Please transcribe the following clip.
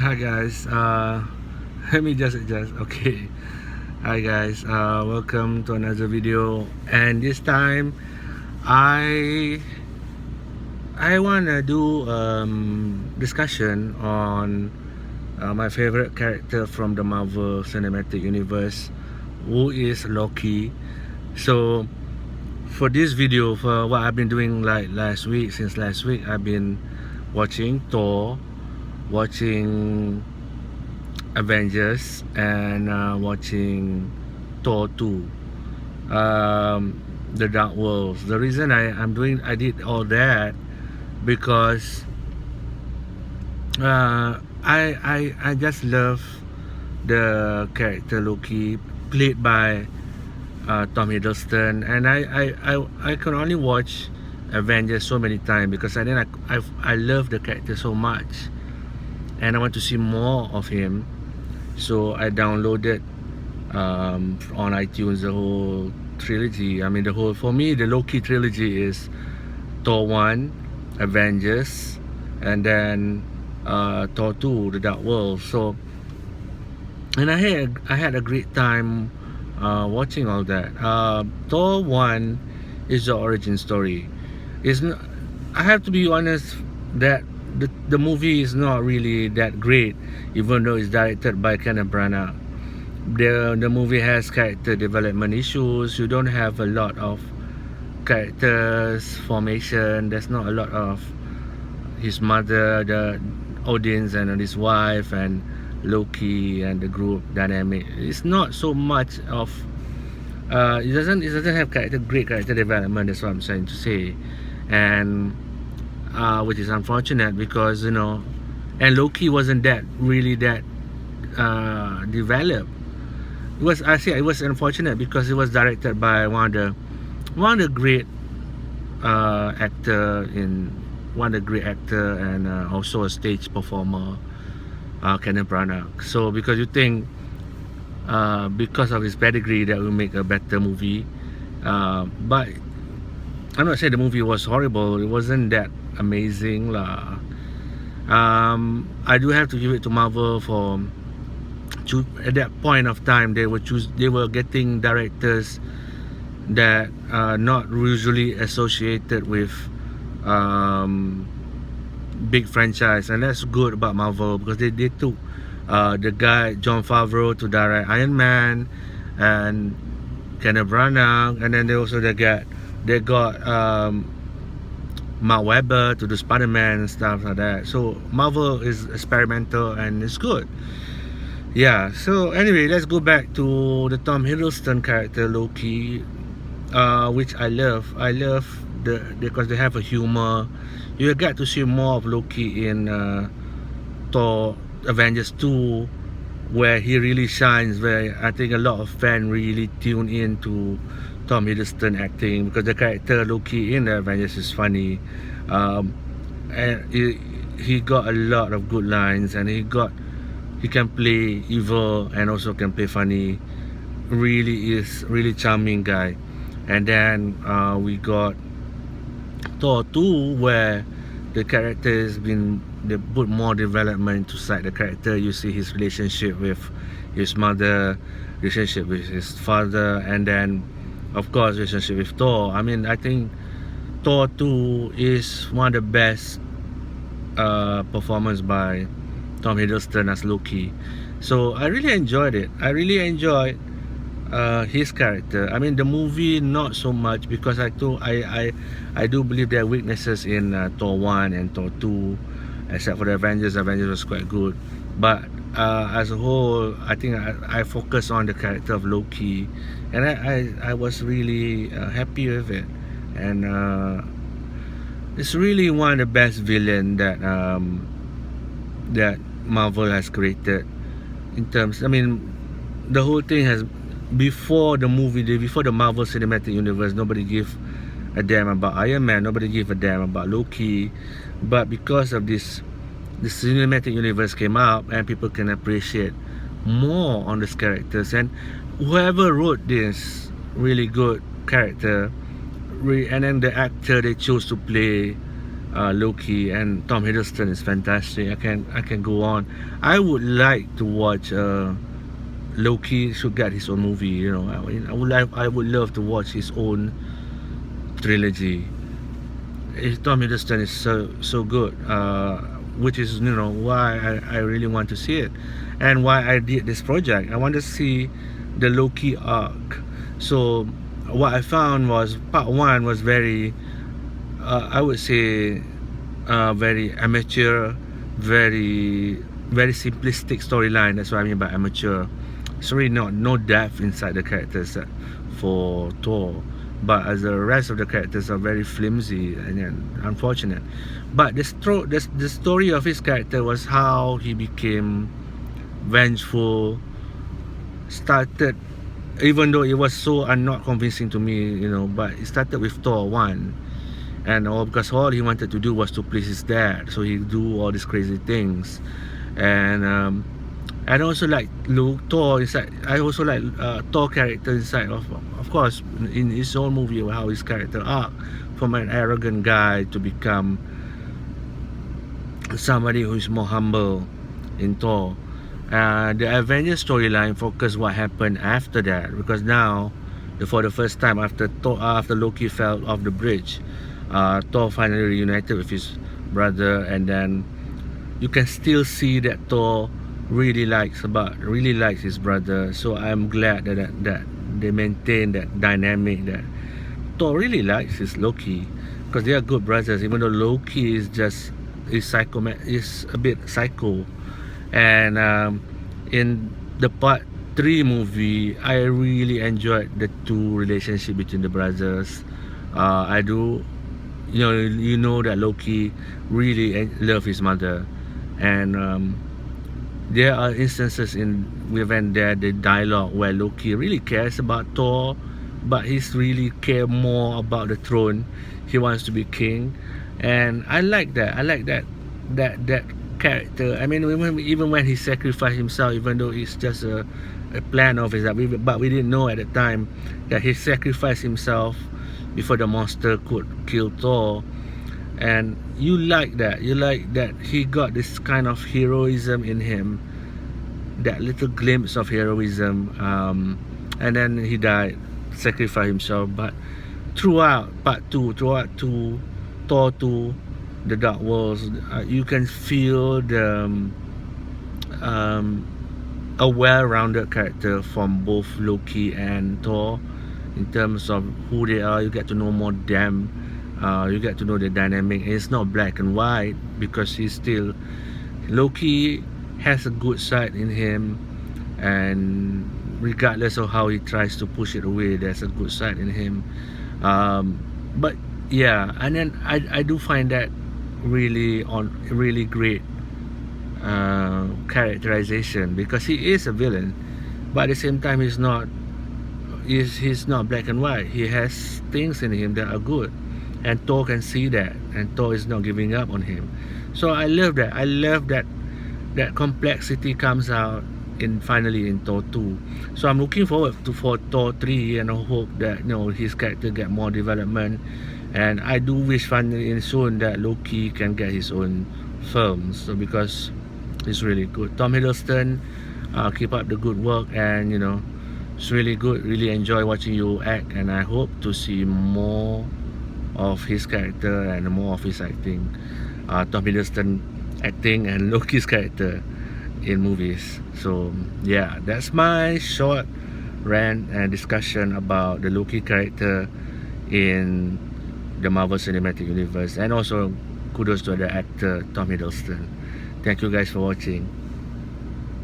Hi guys. Let me just adjust. Okay. Hi guys. Welcome to another video. And this time, I wanna do discussion on my favorite character from the Marvel Cinematic Universe, who is Loki. So for this video, for what I've been doing like since last week, I've been watching Thor, watching Avengers, and watching Thor 2, The Dark Worlds. The reason I did all that because I just love the character Loki played by Tom Hiddleston, and I can only watch Avengers so many times because I love the character so much, and I want to see more of him. So I downloaded on iTunes the whole trilogy. I mean, for me, the Loki trilogy is Thor 1, Avengers, and then Thor 2, The Dark World. So, and I had a great time watching all that. Thor 1 is the origin story. It's not, I have to be honest that the movie is not really that great, even though it's directed by Kenneth Branagh. The movie has character development issues. You don't have a lot of characters formation. There's not a lot of his mother, the audience, and his wife, and Loki and the group dynamic. It's not so much of it doesn't have great character development. That's what I'm trying to say, and which is unfortunate because and Loki wasn't that developed. It was unfortunate because it was directed by one of the great actor and also a stage performer, Kenneth Branagh. So because you think because of his pedigree that will make a better movie, but I'm not saying the movie was horrible. It wasn't that amazing lah. I do have to give it to Marvel for at that point of time they were getting directors that are not usually associated with big franchise, and that's good about Marvel because they took the guy Jon Favreau to direct Iron Man and Kenneth Branagh, and then they got Mark Webber to do Spider-Man and stuff like that. So Marvel is experimental and it's good. Yeah, so anyway, let's go back to the Tom Hiddleston character Loki, which I love because they have a humor. You get to see more of Loki in Thor Avengers 2, where he really shines, where I think a lot of fans really tune in to Tom Hiddleston acting because the character Loki in the Avengers is funny, and he got a lot of good lines, and he can play evil and also can play funny. Really charming guy. And then we got Thor 2, where the character they put more development to side the character. You see his relationship with his mother, relationship with his father, and then of course relationship with Thor. I mean, I think Thor 2 is one of the best performance by Tom Hiddleston as Loki. So I really enjoyed it. I really enjoyed his character. I mean, the movie not so much because I do believe there are weaknesses in Thor 1 and Thor 2, except for the Avengers. Avengers was quite good, but as a whole, I think I focus on the character of Loki, and I was really happy with it. And it's really one of the best villain that Marvel has created. In terms, I mean, the whole thing has before the Marvel Cinematic Universe, nobody give a damn about Iron Man, nobody give a damn about Loki, but because of the cinematic universe came out and people can appreciate more on these characters, and whoever wrote this really good character, and then the actor they chose to play Loki, and Tom Hiddleston is fantastic. I can go on. I would like to watch Loki should get his own movie. I would love to watch his own trilogy. Tom Hiddleston is so good, which is why I really want to see it, and why I did this project. I want to see the Loki arc. So what I found was part one was very, I would say, very amateur, very simplistic storyline. That's what I mean by amateur. It's really not no depth inside the characters for Thor, but as the rest of the characters are very flimsy and unfortunate. But the story of his character was how he became vengeful. Started, even though it was so not convincing to me, but it started with Thor 1, and all because all he wanted to do was to please his dad, so he do all these crazy things. And also like Thor inside. I also like Thor character inside of course, in his own movie, how his character arc from an arrogant guy to become somebody who is more humble in Thor. The Avengers storyline focus what happened after that, because now, for the first time after Loki fell off the bridge, Thor finally reunited with his brother, and then you can still see that Thor really likes his brother. So I'm glad that they maintain that dynamic, that Thor really likes his Loki, because they are good brothers, even though Loki is a bit psycho. And in the part 3 movie, I really enjoyed the two relationship between the brothers. I do, that Loki really love his mother, and there are instances within there the dialogue where Loki really cares about Thor, but he's really care more about the throne. He wants to be king, and I like that. That character. I mean, even when he sacrificed himself, even though it's just a plan of his, but we didn't know at the time that he sacrificed himself before the monster could kill Thor. And you like that he got this kind of heroism in him, that little glimpse of heroism, and then he died, sacrificed himself. But throughout part 2, Thor 2, the Dark Worlds, you can feel a well-rounded character from both Loki and Thor in terms of who they are. You get to know more them. You get to know the dynamic. It's not black and white, because Loki has a good side in him, and regardless of how he tries to push it away, there's a good side in him. But yeah, and then I do find that really great characterization, because he is a villain, but at the same time he's not black and white. He has things in him that are good, and Thor can see that, and Thor is not giving up on him. So I love that complexity comes out finally in Thor 2. So I'm looking forward for Thor 3, and I hope that his character get more development. And I do wish finally and soon that Loki can get his own films, so because it's really good. Tom Hiddleston, keep up the good work, and it's really good. Really enjoy watching you act, and I hope to see more of his character and more of his acting. Tom Hiddleston acting and Loki's character in movies. So yeah, that's my short rant and discussion about the Loki character in the Marvel Cinematic Universe, and also kudos to the actor Tom Hiddleston. Thank you guys for watching.